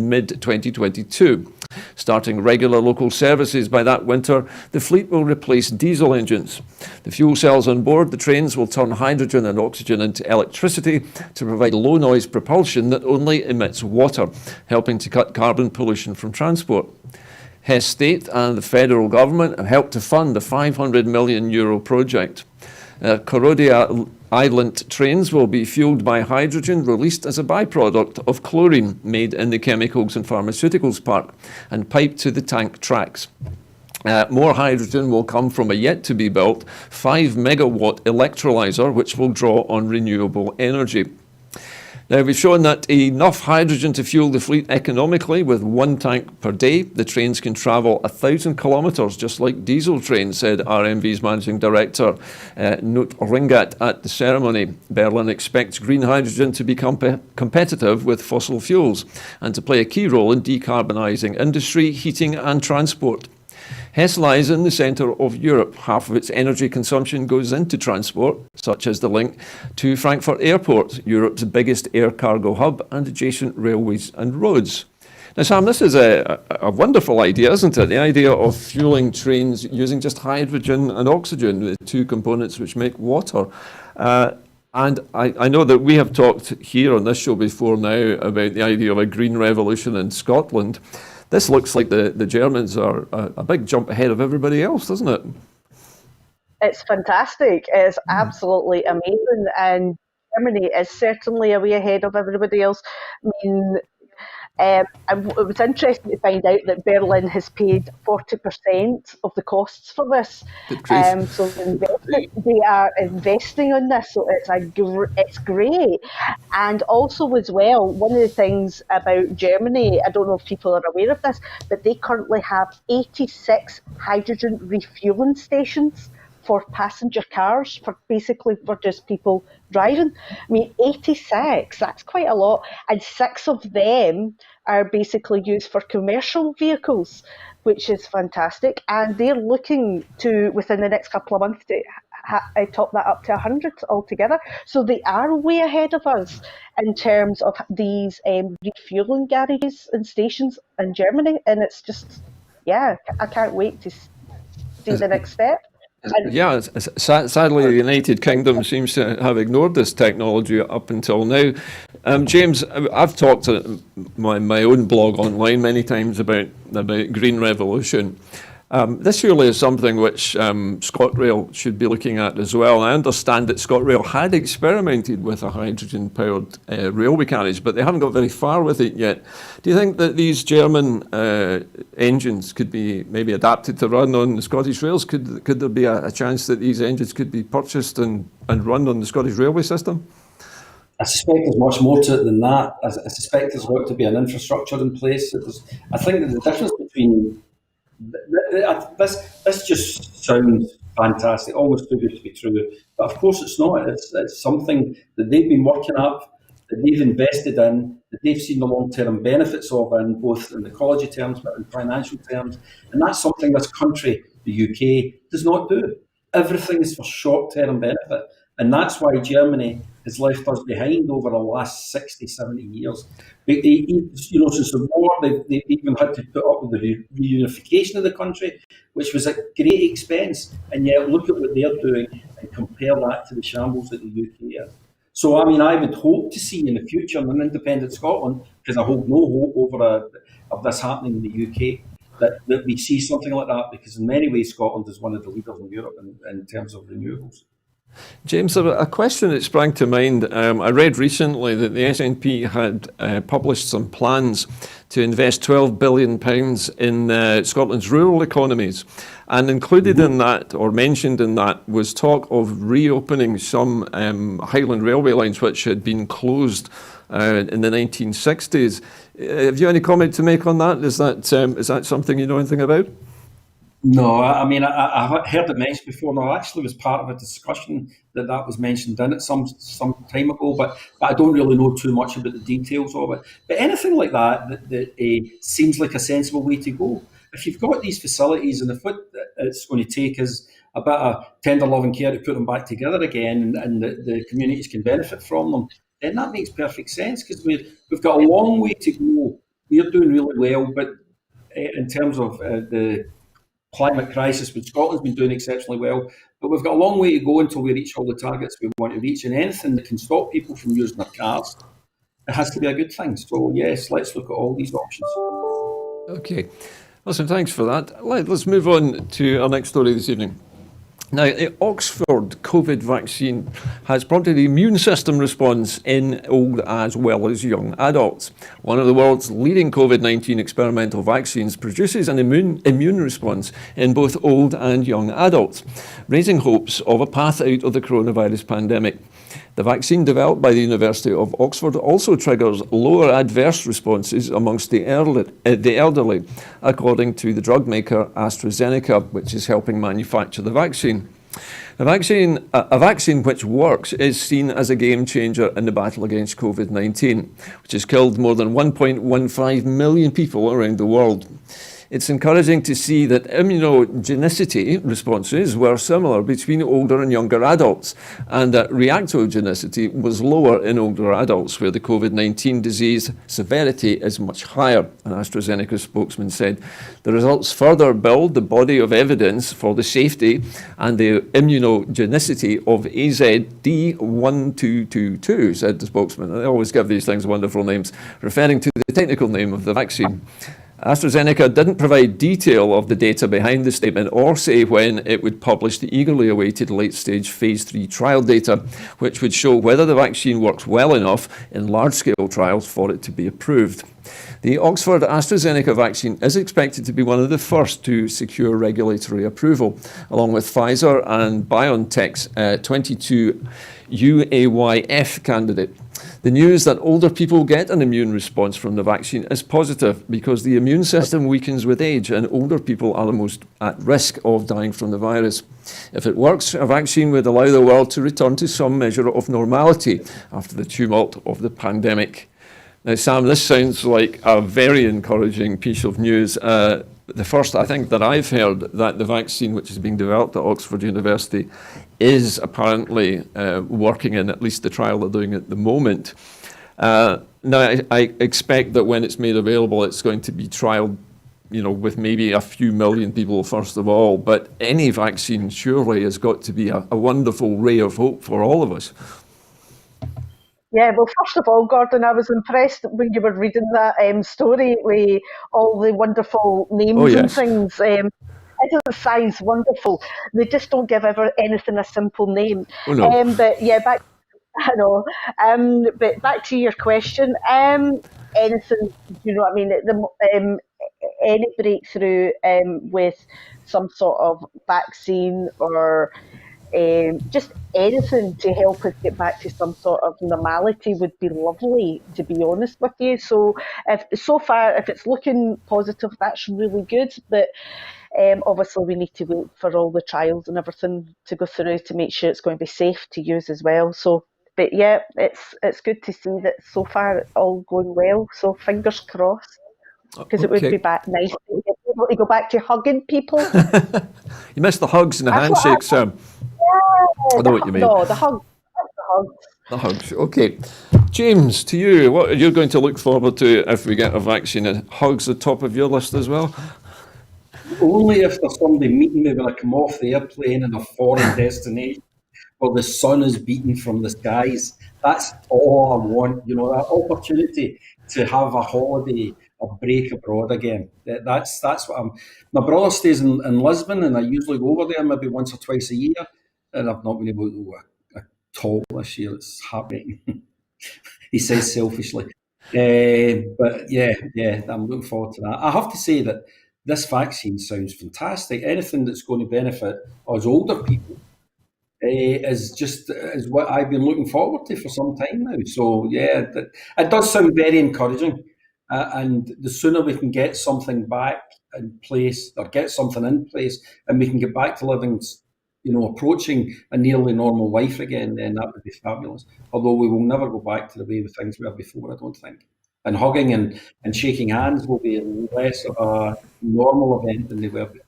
mid-2022. Starting regular local services by that winter, the fleet will replace diesel engines. The fuel cells on board the trains will turn hydrogen and oxygen into electricity to provide low-noise propulsion that only emits water, helping to cut carbon pollution from transport. Hesse State and the federal government have helped to fund the €500 million project. Korodia Island trains will be fueled by hydrogen released as a byproduct of chlorine made in the chemicals and pharmaceuticals park and piped to the tank tracks. More hydrogen will come from a yet-to-be-built 5-megawatt electrolyser, which will draw on renewable energy. Now, we've shown that enough hydrogen to fuel the fleet economically with one tank per day. The trains can travel 1,000 kilometres, just like diesel trains, said RMV's managing director, Knut Ringat, at the ceremony. Berlin expects green hydrogen to be competitive with fossil fuels and to play a key role in decarbonising industry, heating and transport. Hesse lies in the centre of Europe. Half of its energy consumption goes into transport, such as the link to Frankfurt Airport, Europe's biggest air cargo hub, and adjacent railways and roads. Now, Sam, this is a wonderful idea, isn't it? The idea of fuelling trains using just hydrogen and oxygen, the two components which make water. And I know that we have talked here on this show before now about the idea of a green revolution in Scotland. this looks like the Germans are a big jump ahead of everybody else, doesn't it? It's fantastic. It's absolutely amazing. And Germany is certainly a way ahead of everybody else. I mean, it was interesting to find out that Berlin has paid 40% of the costs for this. Good grief. So they are investing on this, so it's great. And also as well, one of the things about Germany, I don't know if people are aware of this, but they currently have 86 hydrogen refueling stations for passenger cars, for just people driving. I mean, 86, that's quite a lot. And 6 of them are basically used for commercial vehicles, which is fantastic. And they're looking to, within the next couple of months, to top that up to 100 altogether. So they are way ahead of us in terms of these refueling garages and stations in Germany. And it's just, I can't wait to see the next step. Yeah, sadly, the United Kingdom seems to have ignored this technology up until now. James, I've talked to my own blog online many times about green revolution. This surely is something which ScotRail should be looking at as well. I understand that ScotRail had experimented with a hydrogen-powered railway carriage, but they haven't got very far with it yet. Do you think that these German engines could be maybe adapted to run on the Scottish rails? Could there be a chance that these engines could be purchased and run on the Scottish railway system? I suspect there's much more to it than that. I suspect there's got to be an infrastructure in place. I think that the difference between this just sounds fantastic, almost too good to be true. But of course it's not. It's something that they've been working up, that they've invested in, that they've seen the long-term benefits of, in both in ecology terms but in financial terms. And that's something this country, the UK, does not do. Everything is for short-term benefit. And that's why Germany has left us behind over the last 60, 70 years. Since the war, they've even had to put up with the reunification of the country, which was at great expense. And yet, look at what they're doing and compare that to the shambles that the UK is. So, I mean, I would hope to see in the future in an independent Scotland, because I hold no hope of this happening in the UK, that we see something like that, because in many ways Scotland is one of the leaders in Europe in terms of renewables. James, a question that sprang to mind. I read recently that the SNP had published some plans to invest £12 billion in Scotland's rural economies. And included in that, or mentioned in that, was talk of reopening some Highland railway lines which had been closed in the 1960s. Have you any comment to make on that? Is that something you know anything about? No, I mean, I heard it mentioned before, and I actually was part of a discussion that was mentioned in it some time ago, but I don't really know too much about the details of it. But anything like that seems like a sensible way to go. If you've got these facilities, and if what it's going to take is a bit of tender love and care to put them back together again, and the communities can benefit from them, then that makes perfect sense, because we've got a long way to go. We're doing really well, but in terms of the climate crisis, but Scotland's been doing exceptionally well. But we've got a long way to go until we reach all the targets we want to reach. And anything that can stop people from using their cars, it has to be a good thing. So yes, let's look at all these options. Okay. Listen, thanks for that. Let's move on to our next story this evening. Now, the Oxford COVID vaccine has prompted the immune system response in old as well as young adults. One of the world's leading COVID-19 experimental vaccines produces an immune response in both old and young adults, raising hopes of a path out of the coronavirus pandemic. The vaccine developed by the University of Oxford also triggers lower adverse responses amongst the elderly, according to the drug maker AstraZeneca, which is helping manufacture the vaccine. A vaccine which works is seen as a game changer in the battle against COVID-19, which has killed more than 1.15 million people around the world. It's encouraging to see that immunogenicity responses were similar between older and younger adults, and that reactogenicity was lower in older adults, where the COVID-19 disease severity is much higher. An AstraZeneca spokesman said the results further build the body of evidence for the safety and the immunogenicity of AZD1222, said the spokesman. I always give these things wonderful names, referring to the technical name of the vaccine. AstraZeneca didn't provide detail of the data behind the statement or say when it would publish the eagerly awaited late-stage phase 3 trial data, which would show whether the vaccine works well enough in large-scale trials for it to be approved. The Oxford AstraZeneca vaccine is expected to be one of the first to secure regulatory approval, along with Pfizer and BioNTech's 22 UAYF candidate. The news that older people get an immune response from the vaccine is positive because the immune system weakens with age and older people are the most at risk of dying from the virus. If it works, a vaccine would allow the world to return to some measure of normality after the tumult of the pandemic. Now, Sam, this sounds like a very encouraging piece of news. The first, I think, that I've heard that the vaccine which is being developed at Oxford University is apparently working in at least the trial they're doing at the moment. Now, I expect that when it's made available, it's going to be trialed, with maybe a few million people first of all. But any vaccine surely has got to be a wonderful ray of hope for all of us. Yeah, well, first of all, Gordon, I was impressed when you were reading that story with all the wonderful names and things. Isn't science wonderful? They just don't give anything a simple name. Oh, no. But yeah, I know. But back to your question. Anything, you know what I mean? Any breakthrough with some sort of vaccine or just anything to help us get back to some sort of normality would be lovely, to be honest with you. So if it's looking positive, that's really good. But obviously we need to wait for all the trials and everything to go through to make sure it's going to be safe to use as well. So, but yeah, it's good to see that so far it's all going well. So fingers crossed, because it would be nice to be able to go back to hugging people. You missed the hugs and the handshakes, Sam. Yeah, I know what you mean. No, the hugs. The hugs. Okay. James, to you, what are you going to look forward to if we get a vaccine? And hugs at the top of your list as well? Only if there's somebody meeting me when I come off the airplane in a foreign destination where the sun is beating from the skies. That's all I want, that opportunity to have a holiday, a break abroad again. That's what my brother stays in Lisbon, and I usually go over there maybe once or twice a year, and I've not been able to go at all this year. It's happening. He says selfishly. But yeah, I'm looking forward to that. I have to say that this vaccine sounds fantastic. Anything that's going to benefit us older people is what I've been looking forward to for some time now. So yeah, it does sound very encouraging. And the sooner we can get something back in place, or get something in place, and we can get back to living, approaching a nearly normal life again, then that would be fabulous. Although we will never go back to the way the things were before, I don't think. And hugging and shaking hands will be less of a normal event than they were before.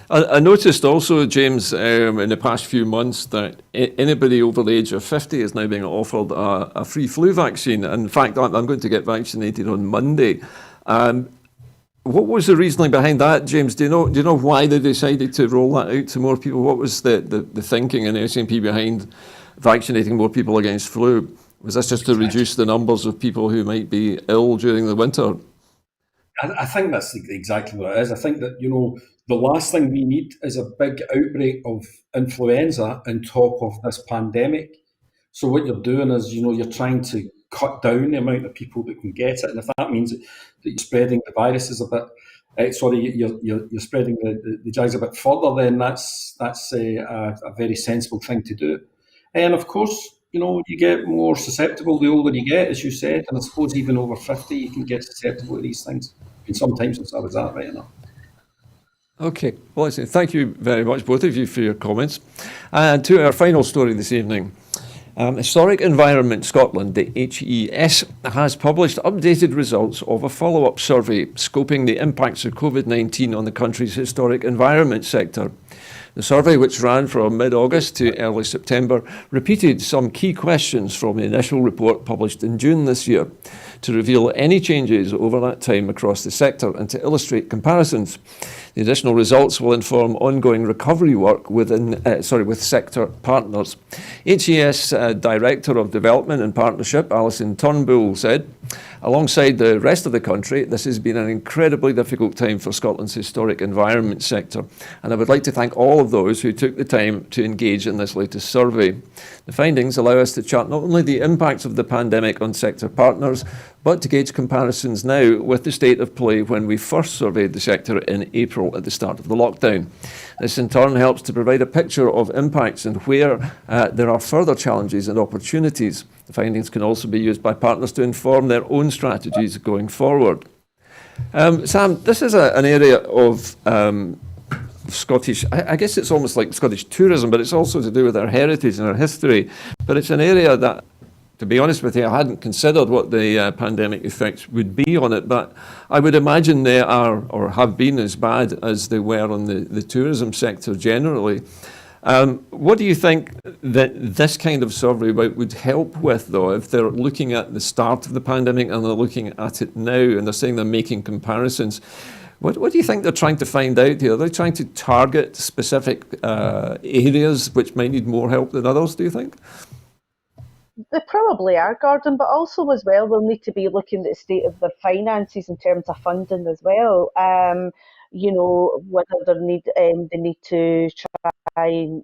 I noticed also, James, in the past few months that anybody over the age of 50 is now being offered a free flu vaccine. In fact, I'm going to get vaccinated on Monday. What was the reasoning behind that, James? Do you know why they decided to roll that out to more people? What was the thinking in SNP behind vaccinating more people against flu? Was this just to reduce the numbers of people who might be ill during the winter? I think that's exactly what it is. I think that, the last thing we need is a big outbreak of influenza on top of this pandemic. So what you're doing is, you're trying to cut down the amount of people that can get it. And if that means that you're spreading the viruses a bit, you're spreading the jags a bit further, then that's a very sensible thing to do. And of course, you get more susceptible the older you get, as you said, and I suppose even over 50 you can get susceptible to these things. And sometimes since I was that right enough. Okay, well, listen, thank you very much, both of you, for your comments. And to our final story this evening. Historic Environment Scotland, the HES, has published updated results of a follow-up survey scoping the impacts of COVID-19 on the country's historic environment sector. The survey, which ran from mid-August to early September, repeated some key questions from the initial report published in June this year to reveal any changes over that time across the sector and to illustrate comparisons. The additional results will inform ongoing recovery work with sector partners. HES Director of Development and Partnership, Alison Turnbull, said, alongside the rest of the country, this has been an incredibly difficult time for Scotland's historic environment sector, and I would like to thank all of those who took the time to engage in this latest survey. The findings allow us to chart not only the impacts of the pandemic on sector partners, but to gauge comparisons now with the state of play when we first surveyed the sector in April at the start of the lockdown. This in turn helps to provide a picture of impacts and where there are further challenges and opportunities. The findings can also be used by partners to inform their own strategies going forward. Sam, this is an area of Scottish, I guess it's almost like Scottish tourism, but it's also to do with our heritage and our history. But it's an area that, to be honest with you, I hadn't considered what the pandemic effects would be on it, but I would imagine they are or have been as bad as they were on the tourism sector generally. What do you think that this kind of survey would help with, though, if they're looking at the start of the pandemic and they're looking at it now and they're saying they're making comparisons? What do you think they're trying to find out here? Are they trying to target specific areas which might need more help than others, do you think? They probably are, Gordon, but also as well, they'll need to be looking at the state of their finances in terms of funding as well. Whether they need to try and,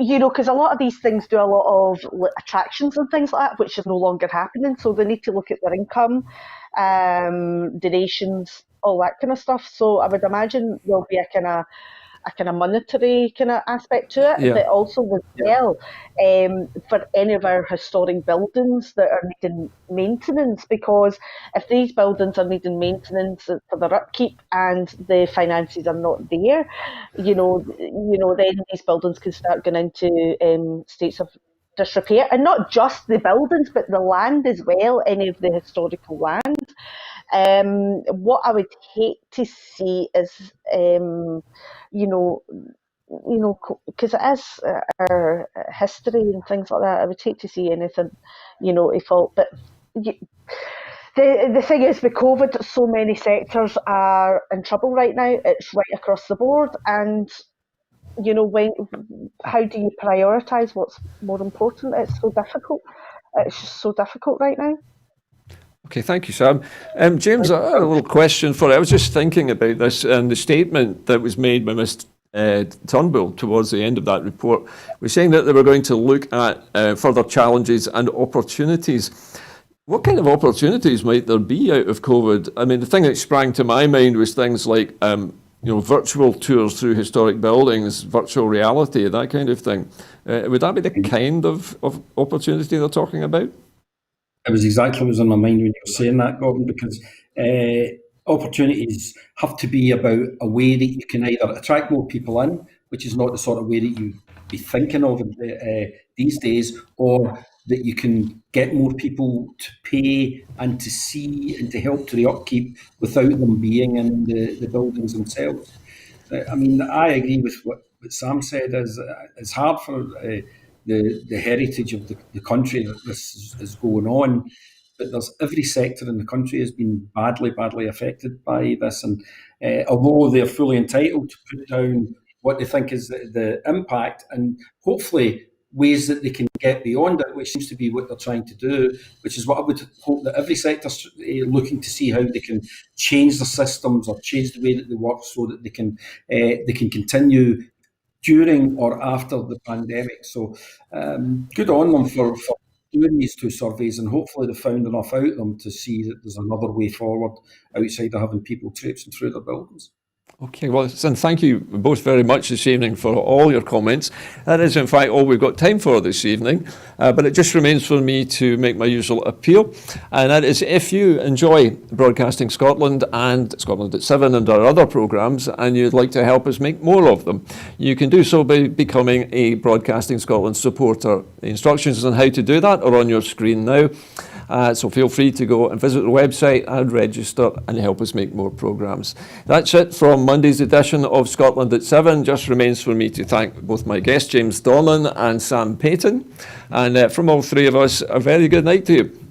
because a lot of these things do a lot of attractions and things like that, which is no longer happening. So they need to look at their income, donations, all that kind of stuff. So I would imagine there'll be a kind of monetary kind of aspect to it, but also as well for any of our historic buildings that are needing maintenance, because if these buildings are needing maintenance for their upkeep and the finances are not there, then these buildings can start going into states of disrepair, and not just the buildings but the land as well, any of the historical land. What I would hate to see is because it is our history and things like that, I would hate to see anything, default. But the thing is, with COVID, so many sectors are in trouble right now. It's right across the board, and how do you prioritise what's more important? It's so difficult. It's just so difficult right now. Okay, thank you, Sam. James, I had a little question for you. I was just thinking about this and the statement that was made by Ms. Turnbull towards the end of that report. We're saying that they were going to look at further challenges and opportunities. What kind of opportunities might there be out of COVID? I mean, the thing that sprang to my mind was things like virtual tours through historic buildings, virtual reality, that kind of thing. Would that be the kind of opportunity they're talking about? It was exactly what was on my mind when you were saying that, Gordon, because opportunities have to be about a way that you can either attract more people in, which is not the sort of way that you be thinking of these days, or that you can get more people to pay and to see and to help to the upkeep without them being in the buildings themselves. I agree with what Sam said. It's hard for the heritage of the country that this is going on, but there's every sector in the country has been badly affected by this, and although they're fully entitled to put down what they think is the impact, and hopefully ways that they can get beyond it, which seems to be what they're trying to do, which is what I would hope that every sector's looking to see how they can change the systems or change the way that they work so that they can continue during or after the pandemic. So good on them for doing these two surveys, and hopefully they've found enough out of them to see that there's another way forward outside of having people traipsing through their buildings. Okay, well, listen, thank you both very much this evening for all your comments. That is, in fact, all we've got time for this evening. But it just remains for me to make my usual appeal. And that is, if you enjoy Broadcasting Scotland and Scotland at 7 and our other programmes, and you'd like to help us make more of them, you can do so by becoming a Broadcasting Scotland supporter. The instructions on how to do that are on your screen now. So feel free to go and visit the website and register and help us make more programmes. That's it from Monday's edition of Scotland at 7. Just remains for me to thank both my guests, James Dornan and Sam Payton. And from all three of us, a very good night to you.